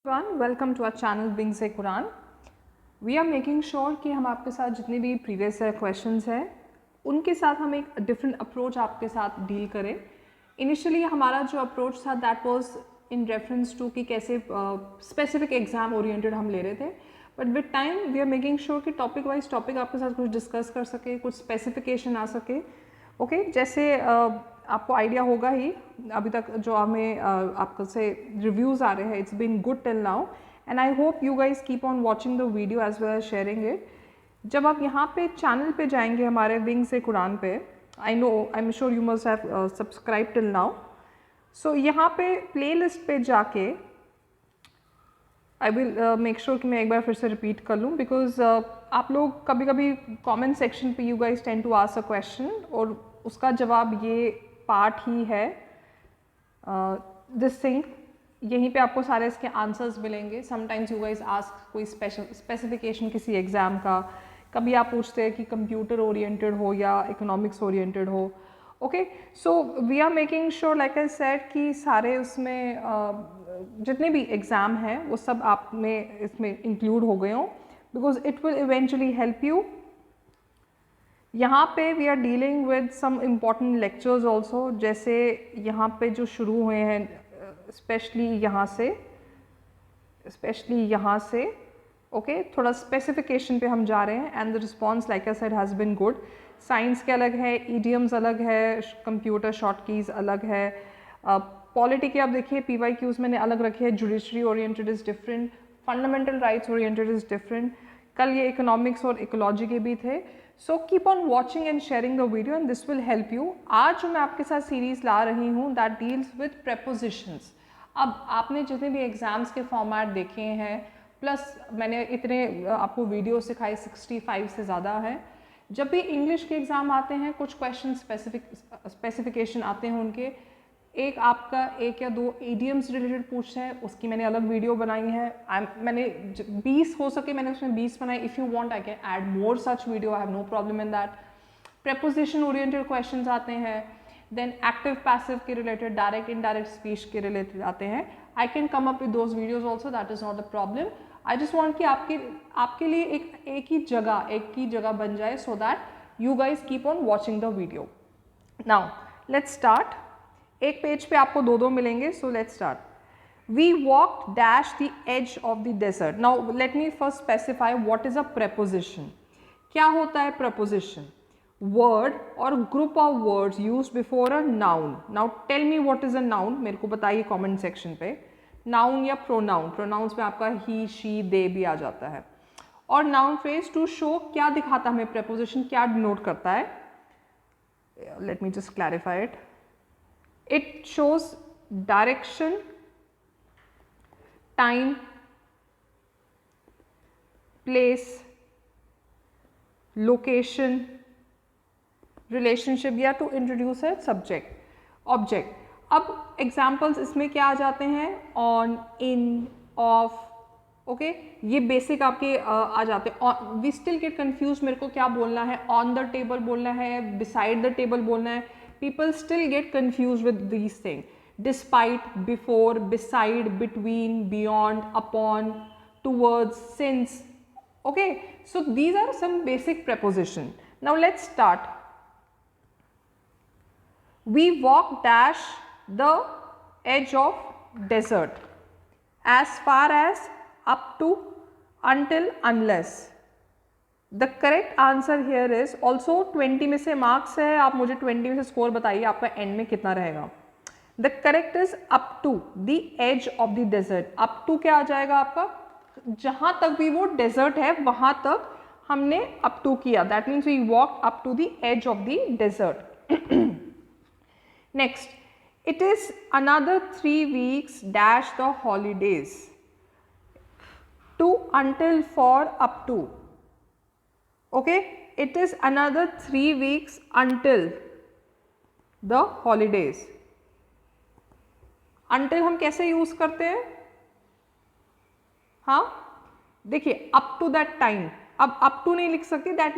Welcome to our channel बिंग से कुरान। वी आर मेकिंग श्योर कि हम आपके साथ जितने भी प्रीवियस क्वेश्चंस हैं उनके साथ हम एक डिफरेंट अप्रोच आपके साथ डील करें। इनिशियली हमारा जो अप्रोच था that was in reference to कि कैसे स्पेसिफिक एग्जाम ओरिएंटेड हम ले रहे थे, but with time we are making sure कि टॉपिक वाइज टॉपिक आपके साथ कुछ डिस्कस कर सके, कुछ स्पेसिफिकेशन आ सके। ओके जैसे आपको आइडिया होगा ही अभी तक जो हमें आपके से रिव्यूज़ आ रहे हैं, it's been good till now and I hope you guys keep on watching the video as well as sharing it. जब आप यहाँ पे चैनल पे जाएंगे हमारे विंग से कुरान पे, I am sure you must have subscribe till now. So यहाँ पे प्ले लिस्ट पे जाके आई विल मेक श्योर कि मैं एक बार फिर से रिपीट कर लूँ, बिकॉज आप लोग कभी कभी कॉमेंट सेक्शन पे you guys tend to ask a question और उसका जवाब ये पार्ट ही है दिस थिंग। यहीं पे आपको सारे इसके आंसर्स मिलेंगे। समटाइम्स यू गाइज आस्क कोई स्पेसिफिकेशन किसी एग्ज़ाम का, कभी आप पूछते हैं कि कंप्यूटर ओरिएंटेड हो या इकोनॉमिक्स ओरिएंटेड हो। Okay so we are making sure like I said कि सारे उसमें जितने भी एग्ज़ाम हैं वो सब आप में इसमें इंक्लूड हो गए हों, because it will eventually help you. यहाँ पे we are dealing with some important lectures also, जैसे यहाँ पे जो शुरू हुए हैं स्पेशली यहाँ से ओके थोड़ा स्पेसिफिकेशन पे हम जा रहे हैं and the response like I said has been good. Science के अलग है, ईडियम्स अलग है, कंप्यूटर शॉर्ट कीज़ अलग है, पॉलिटी के आप देखिए PYQs मैंने अलग रखे हैं, judiciary oriented is different, fundamental rights oriented is different, कल ये इकोनॉमिक्स और इकोलॉजी के भी थे। So keep on watching and sharing the video and this will help you. आज जो मैं आपके साथ सीरीज ला रही हूँ दैट डील्स विद प्रेपोजिशंस। अब आपने जितने भी एग्जाम्स के फॉर्मेट देखे हैं, प्लस मैंने इतने आपको वीडियो सिखाए 65 से ज़्यादा है। जब भी इंग्लिश के एग्ज़ाम आते हैं कुछ क्वेश्चन स्पेसिफिकेशन आते हैं उनके, एक आपका एक या दो ईडियम्स रिलेटेड पूछते हैं, उसकी मैंने अलग वीडियो बनाई है। मैंने 20 हो सके मैंने उसमें 20 बनाई। If you want I can add more such video, I have no problem in that. Preposition oriented questions आते हैं, देन एक्टिव पैसिव के रिलेटेड, डायरेक्ट इनडायरेक्ट स्पीच के रिलेटेड आते हैं। I can come up with those videos also, that is not a problem. I just want कि आपके लिए एक ही जगह बन जाए, so that you guys keep on watching the video. Now let's start. एक पेज पे आपको दो मिलेंगे, so let's start. We walk dash the edge of the desert. Now let me first specify what is a preposition. क्या होता है preposition? Word और group of words used before a noun. Now tell me what is a noun, मेरे को बताइए comment section पे। Noun या pronoun, pronouns में आपका ही, शी, दे भी आ जाता है। और नाउन फ्रेज टू शो क्या दिखाता है हमें, प्रेपोजिशन क्या डिनोट करता है? Let me just clarify it. It shows direction, time, place, location, relationship या to introduce a subject, object। अब examples इसमें क्या आ जाते हैं? on, in, off, ओके ये बेसिक आपके आ जाते हैं। वी स्टिल गेट कन्फ्यूज, मेरे को क्या बोलना है, ऑन द टेबल बोलना है, बिसाइड द टेबल बोलना है। People still get confused with these things. Despite, before, beside, between, beyond, upon, towards, since. Okay, so these are some basic prepositions. Now let's start. We walk dash the edge of desert as far as, up to, until, unless. The correct answer here is also 20 में से marks है, आप मुझे 20 में से score बताइए आपका and में कितना रहेगा। The correct is up to the edge of the desert. Up to क्या आ जाएगा आपका? जहां तक भी वो डेजर्ट है वहां तक हमने अप टू किया, that means we walk up to the edge of the desert. Next, it is another 3 weeks dash the holidays, to, until, for, up to। Okay, it is another 3 weeks until the holidays। until हम कैसे use करते हैं? हाँ देखिए, up to that time, अब up to नहीं लिख सकते, that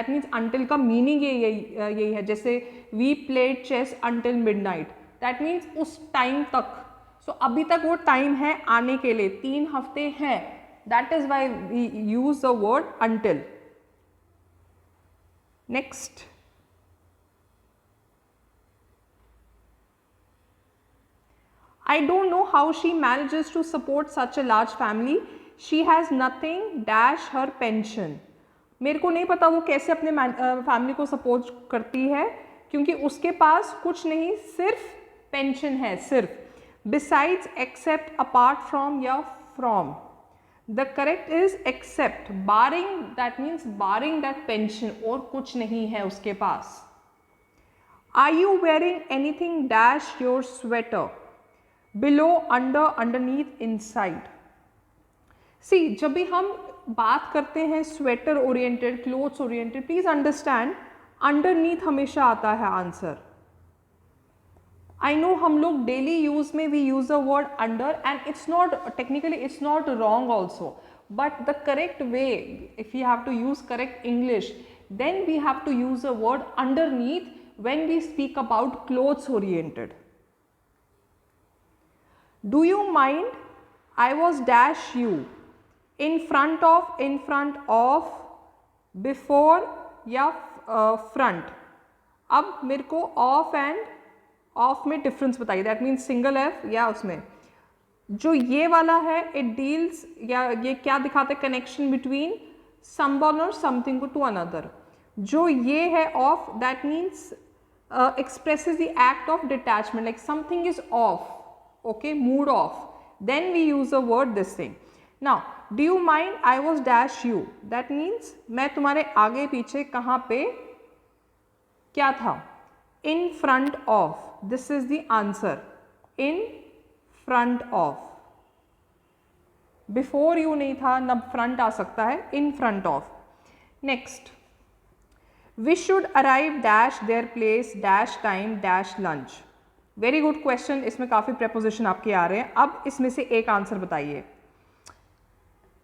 means until का मीनिंग यही है। जैसे we played chess until midnight, that means उस टाइम तक। सो अभी तक वो टाइम है आने के लिए, 3 हफ्ते हैं, that is why we use the word until. Next, I don't know how she manages to support such a large family. She has nothing dash her pension. मेरे को नहीं पता वो कैसे अपने फैमिली को सपोर्ट करती है, क्योंकि उसके पास कुछ नहीं, सिर्फ पेंशन है, सिर्फ. Besides, except, apart from या from. The correct is except. Barring, that means barring that pension, और कुछ नहीं है उसके पास. Are you wearing anything dash your sweater? Below, under, underneath, inside. See, जब भी हम बात करते हैं sweater oriented, clothes oriented, please understand underneath हमेशा आता है आंसर. आई नो हम लोग डेली यूज में we use the word under and it's not technically it's not wrong also, but the correct way if you have to use correct English then we have to use the word underneath when we speak about clothes oriented. Do you mind? I was dash you. In front of, before या front. अब मेरे को of end of में difference बताइए, that means single F या उसमें. जो ये वाला है इट डील्स या ये क्या दिखाता है, कनेक्शन बिटवीन समवन और समथिंग टू अनदर. जो ये है of, that means expresses the act of detachment, like something is of. Okay, mood off, then we use the word this thing. Now, do you mind? I was dash you. That means मैं तुम्हारे आगे पीछे कहाँ पे क्या था? In front of. This is the answer. In front of. Before you नहीं था, ना front आ सकता है. In front of. Next. We should arrive dash their place dash time dash lunch. Very good question. इसमें काफ़ी प्रेपोजिशन आपके आ रहे हैं. अब इसमें से एक आंसर बताइए.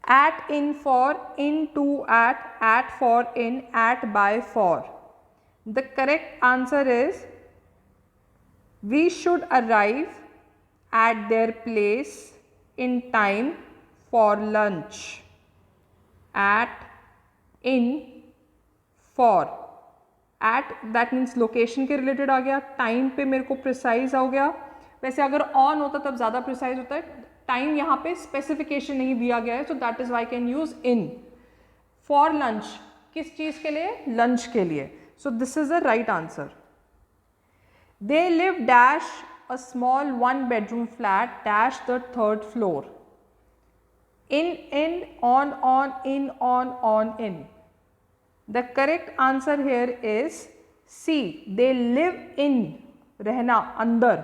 At in for, in to at for in, at by for. The correct answer is we should arrive at their place in time for lunch. At, in, for. At that means location के related आ गया, time पे मेरे को precise हो गया. वैसे अगर ऑन होता तब ज़्यादा प्रिसाइज होता है. टाइम यहाँ पे स्पेसिफिकेशन नहीं दिया गया है, so that is why can use in. For lunch, किस चीज़ के लिए? लंच के लिए. So this is the right answer. They live dash a small 1 bedroom flat dash the 3rd floor. In, on, in, on, in. The correct answer here is C. They live in, रहना अंदर,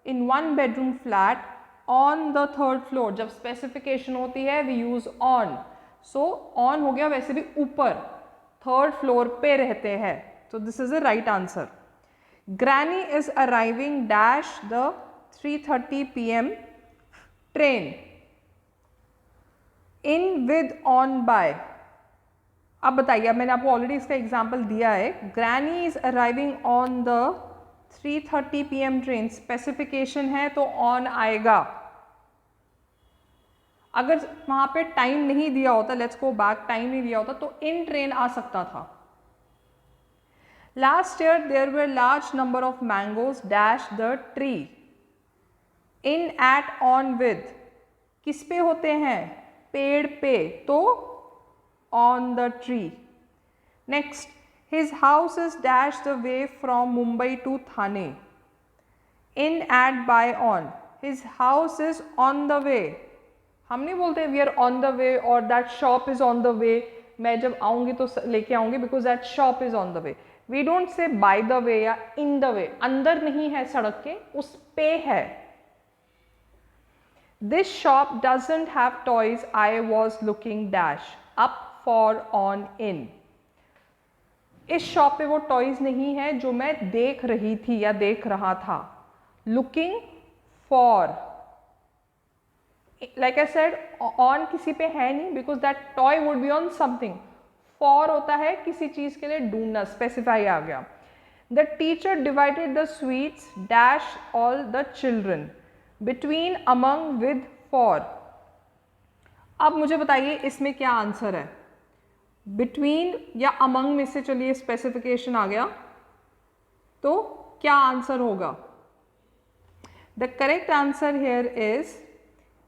in 1 bedroom flat on the 3rd floor. जब specification होती है we use on. So on हो गया, वैसे भी ऊपर 3rd floor पे रहते हैं. So this is the right answer. Granny is arriving dash the 3:30 PM train. In, with, on, by. अब बताइए, मैंने आपको ऑलरेडी इसका एग्जाम्पल दिया है. Granny is arriving on the 3:30 PM train. Specification है तो ऑन आएगा. अगर वहां पे टाइम नहीं दिया होता, लेट्स गो बैक, टाइम नहीं दिया होता तो इन ट्रेन आ सकता था. Last year there were large number of mangoes dash the tree. In, at, on, with किस पे होते हैं? पेड़ पे, तो on the tree. Next, his house is dash the way from Mumbai to Thane. In, at, by, on. His house is on the way. हम नहीं बोलते we are on the way or that shop is on the way. मैं जब आऊँगी तो लेके आऊँगी because that shop is on the way. We don't say by the way या in the way. अंदर नहीं है सड़क के, उस पे है. This shop doesn't have toys. I was looking dash up, for, on, in. इस शॉप पे वो टॉयज नहीं है जो मैं देख रही थी या देख रहा था. Looking for, like I said, on किसी पे है नहीं because that toy would be on something. For होता है किसी चीज के लिए ढूंढना, स्पेसिफाई आ गया. The teacher divided the sweets dash all the children. between, among, with, for। अब मुझे बताइए इसमें क्या आंसर है? बिटवीन या अमंग में से चलिए स्पेसिफिकेशन आ गया, तो क्या आंसर होगा? The correct answer here is,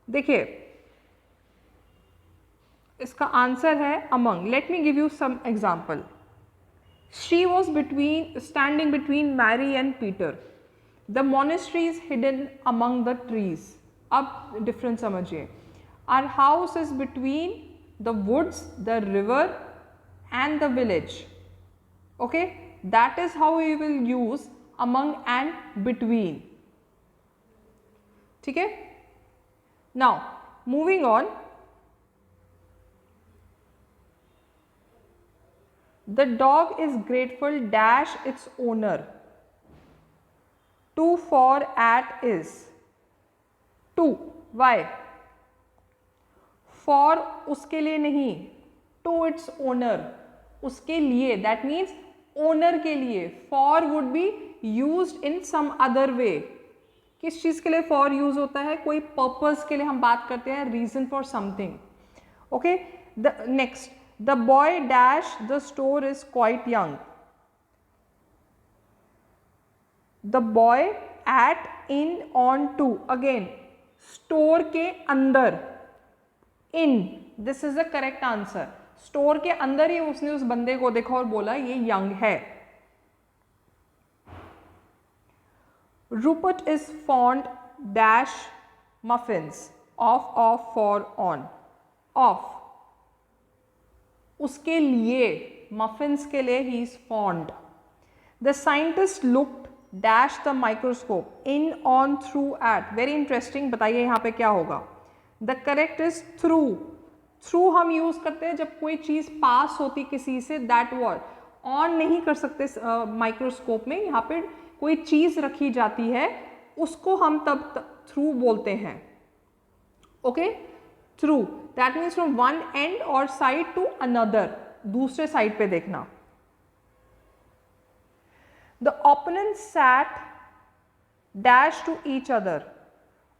देखिए इसका आंसर है among. Let me give you some example. She was standing between Mary and Peter. The monastery is hidden among the trees. अब डिफरेंस समझिए। Our house is between the woods, the river and the village। okay, that is how we will use among and between। ठीक है? now moving on, the dog is grateful dash its owner to, for, at, is। to, why? for उसके लिए नहीं, to its owner उसके लिए, that means owner के लिए। For would be used in some other way. किस चीज के लिए फॉर यूज होता है? कोई पर्पस के लिए हम बात करते हैं, reason for something. Okay, the next, the boy dash the store is quite young. The boy at, in, on, to, again store के अंदर, in, this is the correct answer. Store के अंदर ही उसने उस बंदे को देखा और बोला ये यंग है। Rupert is fond dash muffins of, of, for, on. Of उसके लिए, मफिन्स के लिए ही is fond. The scientist looked dash the microscope, in, on, through, at. Very interesting, बताइए यहां पे क्या होगा? The correct is through. Through हम यूज करते हैं जब कोई चीज पास होती किसी से, दैट वर्ड। ऑन नहीं कर सकते माइक्रोस्कोप में, यहाँ पे कोई चीज रखी जाती है उसको हम तब थ्रू बोलते हैं। Okay, through that means from one end और साइड टू अनदर, दूसरे साइड पे देखना। The opponent sat dash to each other,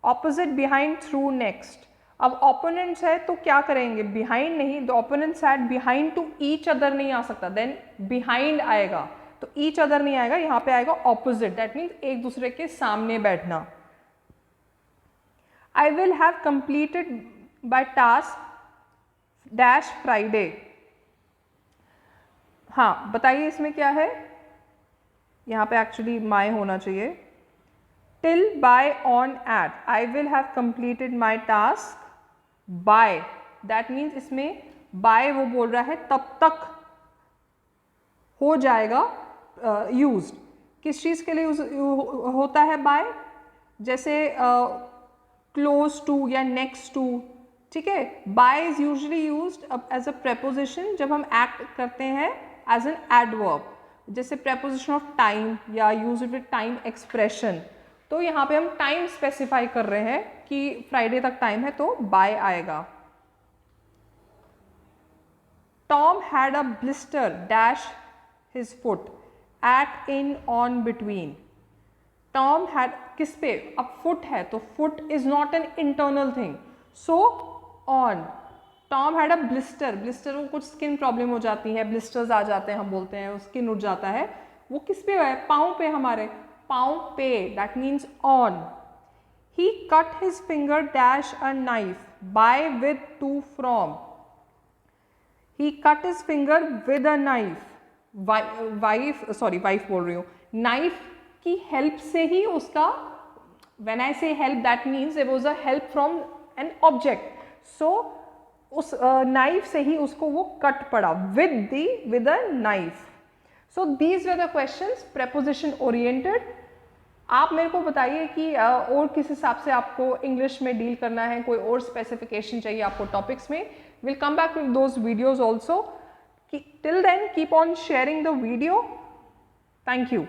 opposite, behind, through, next. अब ओपोनेंट्स है तो क्या करेंगे? बिहाइंड नहीं, the opponent sat behind to each other नहीं आ सकता, देन बिहाइंड आएगा, तो ईच अदर नहीं आएगा, यहां पे आएगा ऑपोजिट, दैट मीन्स एक दूसरे के सामने बैठना। आई will have completed by task dash Friday. हाँ बताइए इसमें क्या है? यहाँ पे एक्चुअली माई होना चाहिए। Till, by, on, at. I will have completed my task by, that means इसमें बाय वो बोल रहा है तब तक हो जाएगा यूज्ड। किस चीज़ के लिए यूज होता है बाय? जैसे क्लोज टू या नेक्स्ट टू। ठीक है, by is usually used as a preposition जब हम एक्ट करते हैं एज एन एडवर्ब, जैसे प्रेपोजिशन ऑफ टाइम या यूज विद टाइम एक्सप्रेशन। तो यहाँ पे हम टाइम स्पेसिफाई कर रहे हैं कि फ्राइडे तक टाइम है, तो बाय आएगा। Tom had a blister dash his foot, at, in, on, between. Tom had किस पे? अब फुट है तो foot is not an internal thing, so on. Tom had a blister, blister को कुछ स्किन प्रॉब्लम हो जाती है, ब्लिस्टर्स आ जाते हैं, हम बोलते हैं स्किन उठ जाता है, वो किस पे है? पाँव पे, हमारे पाँव पे, that means on. He cut his finger dash a knife, by, with, to, from। He cut his finger with a knife, wife बोल रही हूँ, नाइफ की हेल्प से ही उसका, when I say help that means it was a help from an object, so उस knife से ही उसको वो कट पड़ा, with a knife। So these were the questions preposition oriented। आप मेरे को बताइए कि और किस हिसाब से आपको इंग्लिश में डील करना है, कोई और स्पेसिफिकेशन चाहिए आपको टॉपिक्स में। Will come back with those videos also. Till then keep on sharing the video. Thank you.